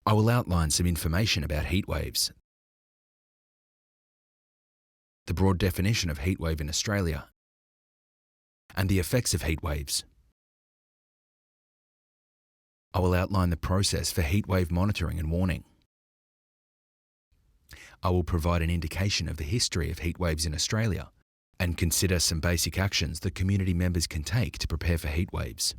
I will outline some information about heatwaves, the broad definition of heatwave in Australia, and the effects of heatwaves. I will outline the process for heatwave monitoring and warning. I will provide an indication of the history of heatwaves in Australia and consider some basic actions that community members can take to prepare for heatwaves.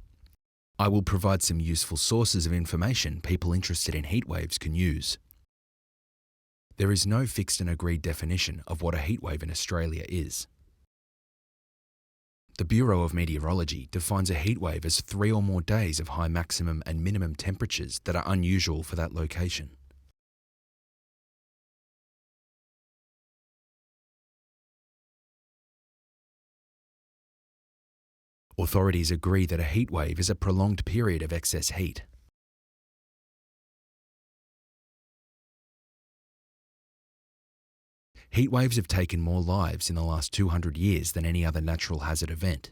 I will provide some useful sources of information people interested in heatwaves can use. There is no fixed and agreed definition of what a heatwave in Australia is. The Bureau of Meteorology defines a heatwave as 3 or more days of high maximum and minimum temperatures that are unusual for that location. Authorities agree that a heatwave is a prolonged period of excess heat. Heatwaves have taken more lives in the last 200 years than any other natural hazard event.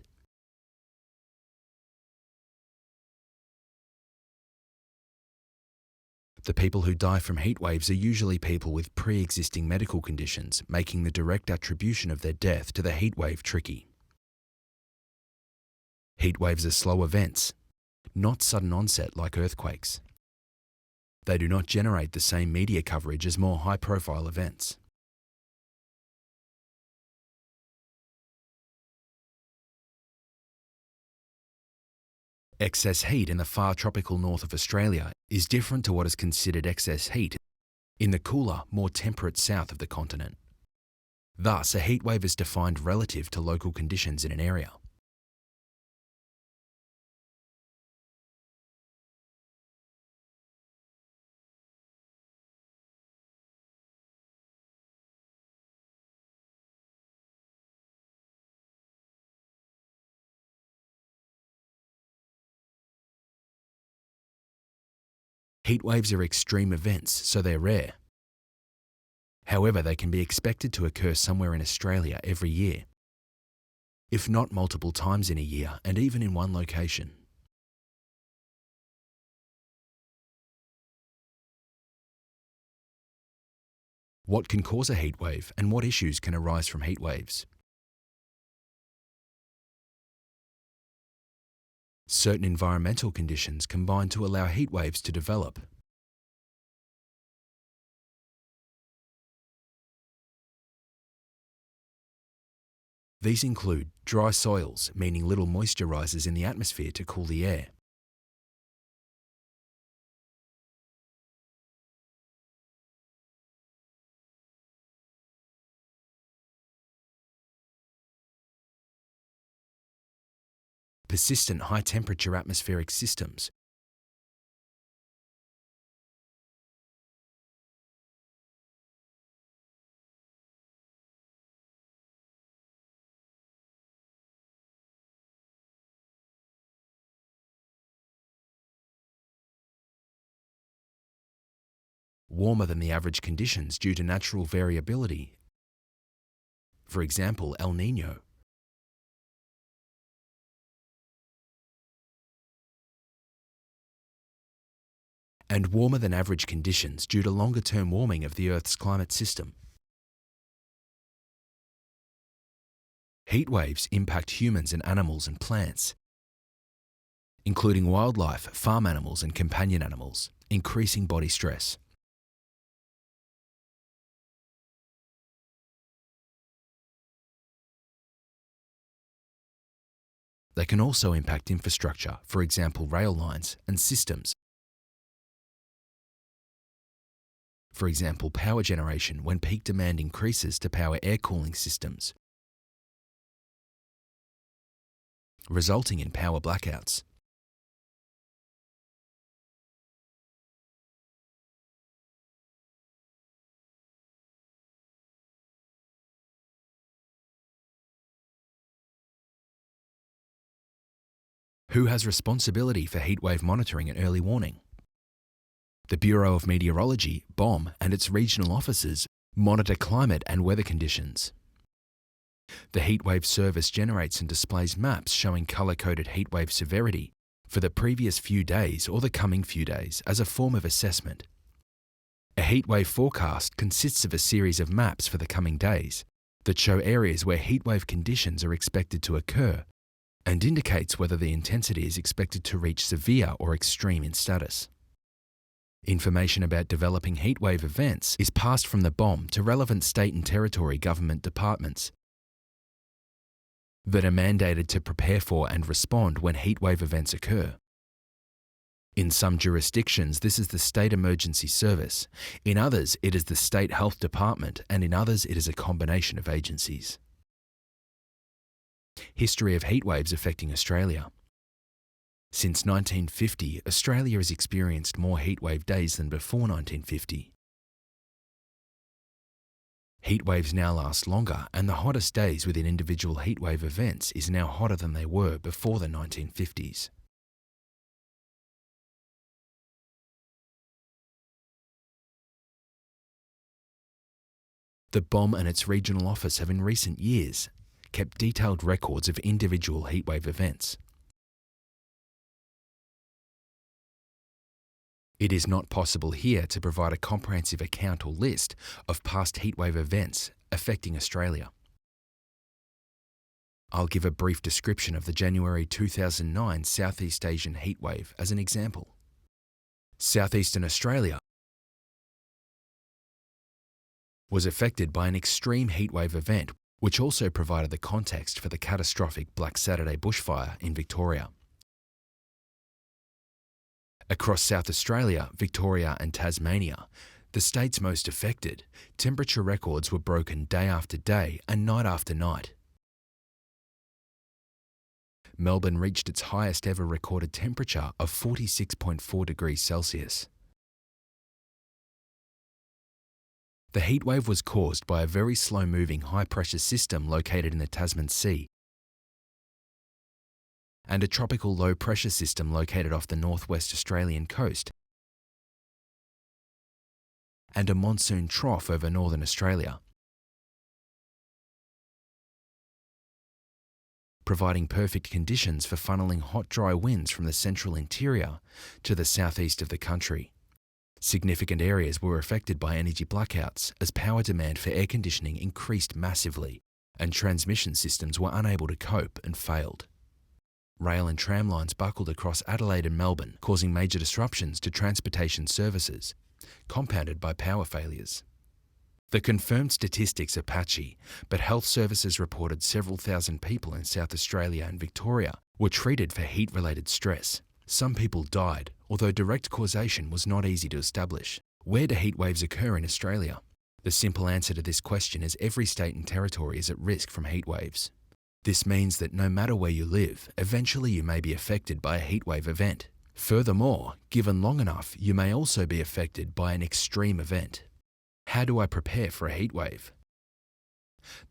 The people who die from heatwaves are usually people with pre-existing medical conditions, making the direct attribution of their death to the heatwave tricky. Heatwaves are slow events, not sudden onset like earthquakes. They do not generate the same media coverage as more high-profile events. Excess heat in the far tropical north of Australia is different to what is considered excess heat in the cooler, more temperate south of the continent. Thus, a heatwave is defined relative to local conditions in an area. Heatwaves are extreme events, so they're rare. However, they can be expected to occur somewhere in Australia every year, if not multiple times in a year and even in one location. What can cause a heatwave and what issues can arise from heatwaves? Certain environmental conditions combine to allow heatwaves to develop. These include dry soils, meaning little moisture rises in the atmosphere to cool the air. Persistent high-temperature atmospheric systems. Warmer than the average conditions due to natural variability. For example, El Niño. And warmer than average conditions due to longer-term warming of the Earth's climate system. Heatwaves impact humans and animals and plants, including wildlife, farm animals and companion animals, increasing body stress. They can also impact infrastructure, for example rail lines and systems. For example, power generation when peak demand increases to power air cooling systems, resulting in power blackouts. Who has responsibility for heatwave monitoring and early warning? The Bureau of Meteorology, BOM, and its regional offices monitor climate and weather conditions. The Heatwave Service generates and displays maps showing colour-coded heatwave severity for the previous few days or the coming few days as a form of assessment. A heatwave forecast consists of a series of maps for the coming days that show areas where heatwave conditions are expected to occur and indicates whether the intensity is expected to reach severe or extreme in status. Information about developing heatwave events is passed from the BOM to relevant state and territory government departments that are mandated to prepare for and respond when heatwave events occur. In some jurisdictions, this is the State Emergency Service. In others, it is the State Health Department, and in others, it is a combination of agencies. History of heatwaves affecting Australia. Since 1950, Australia has experienced more heatwave days than before 1950. Heatwaves now last longer, and the hottest days within individual heatwave events is now hotter than they were before the 1950s. The BOM and its regional office have in recent years kept detailed records of individual heatwave events. It is not possible here to provide a comprehensive account or list of past heatwave events affecting Australia. I'll give a brief description of the January 2009 Southeast Asian heatwave as an example. Southeastern Australia was affected by an extreme heatwave event, which also provided the context for the catastrophic Black Saturday bushfire in Victoria. Across South Australia, Victoria and Tasmania, the states most affected, temperature records were broken day after day and night after night. Melbourne reached its highest ever recorded temperature of 46.4 degrees Celsius. The heatwave was caused by a very slow-moving high-pressure system located in the Tasman Sea and a tropical low-pressure system located off the northwest Australian coast, and a monsoon trough over northern Australia, providing perfect conditions for funneling hot, dry winds from the central interior to the southeast of the country. Significant areas were affected by energy blackouts as power demand for air conditioning increased massively and transmission systems were unable to cope and failed. Rail and tram lines buckled across Adelaide and Melbourne, causing major disruptions to transportation services, compounded by power failures. The confirmed statistics are patchy, but health services reported several thousand people in South Australia and Victoria were treated for heat-related stress. Some people died, although direct causation was not easy to establish. Where do heatwaves occur in Australia? The simple answer to this question is every state and territory is at risk from heatwaves. This means that no matter where you live, eventually you may be affected by a heatwave event. Furthermore, given long enough, you may also be affected by an extreme event. How do I prepare for a heatwave?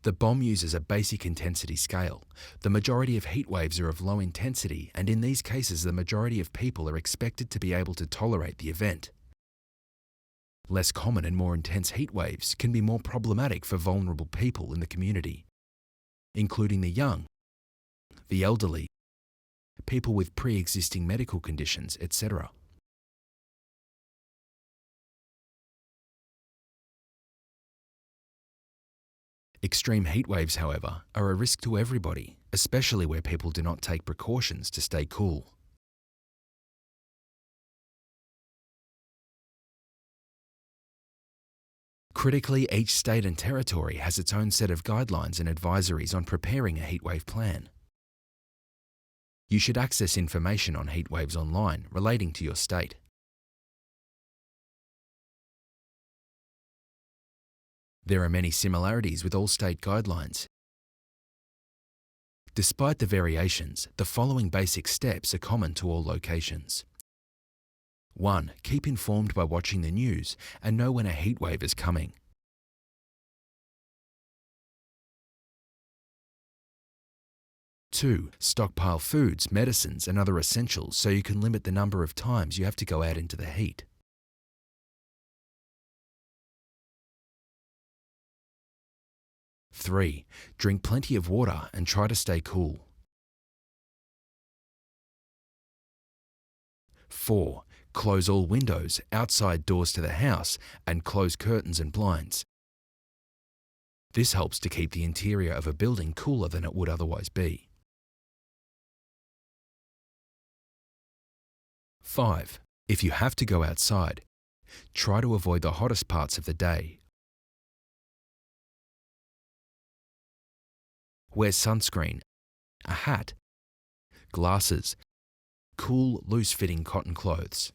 The BOM uses a basic intensity scale. The majority of heatwaves are of low intensity, and in these cases the majority of people are expected to be able to tolerate the event. Less common and more intense heatwaves can be more problematic for vulnerable people in the community, including the young, the elderly, people with pre-existing medical conditions, etc. Extreme heatwaves, however, are a risk to everybody, especially where people do not take precautions to stay cool. Critically, each state and territory has its own set of guidelines and advisories on preparing a heatwave plan. You should access information on heatwaves online relating to your state. There are many similarities with all state guidelines. Despite the variations, the following basic steps are common to all locations. 1. Keep informed by watching the news and know when a heatwave is coming. 2. Stockpile foods, medicines and other essentials so you can limit the number of times you have to go out into the heat. 3. Drink plenty of water and try to stay cool. 4. Close all windows, outside doors to the house, and close curtains and blinds. This helps to keep the interior of a building cooler than it would otherwise be. 5. If you have to go outside, try to avoid the hottest parts of the day. Wear sunscreen, a hat, glasses, cool, loose-fitting cotton clothes.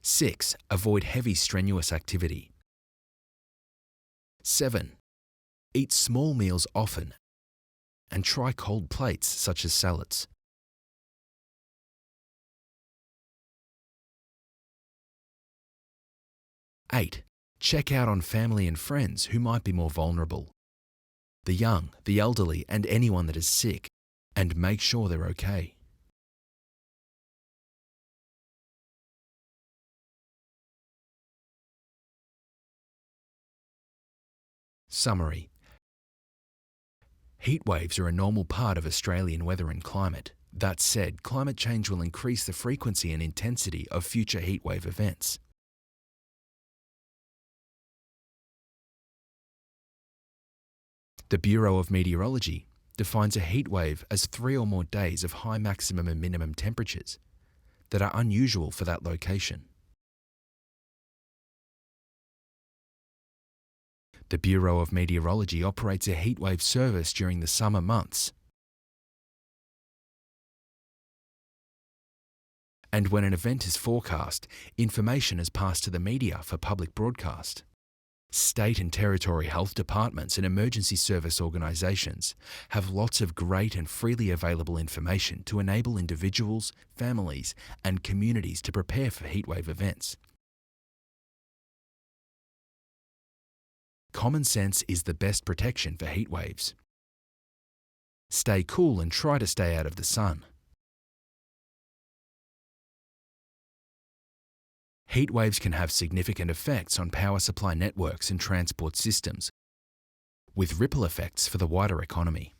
6. Avoid heavy, strenuous activity. 7. Eat small meals often and try cold plates such as salads. 8. Check out on family and friends who might be more vulnerable. The young, the elderly, and anyone that is sick, and make sure they're okay. Summary. Heat waves are a normal part of Australian weather and climate. That said, climate change will increase the frequency and intensity of future heatwave events. The Bureau of Meteorology defines a heatwave as 3 or more days of high maximum and minimum temperatures that are unusual for that location. The Bureau of Meteorology operates a heatwave service during the summer months. And when an event is forecast, information is passed to the media for public broadcast. State and territory health departments and emergency service organisations have lots of great and freely available information to enable individuals, families, and communities to prepare for heatwave events. Common sense is the best protection for heat waves. Stay cool and try to stay out of the sun. Heat waves can have significant effects on power supply networks and transport systems, with ripple effects for the wider economy.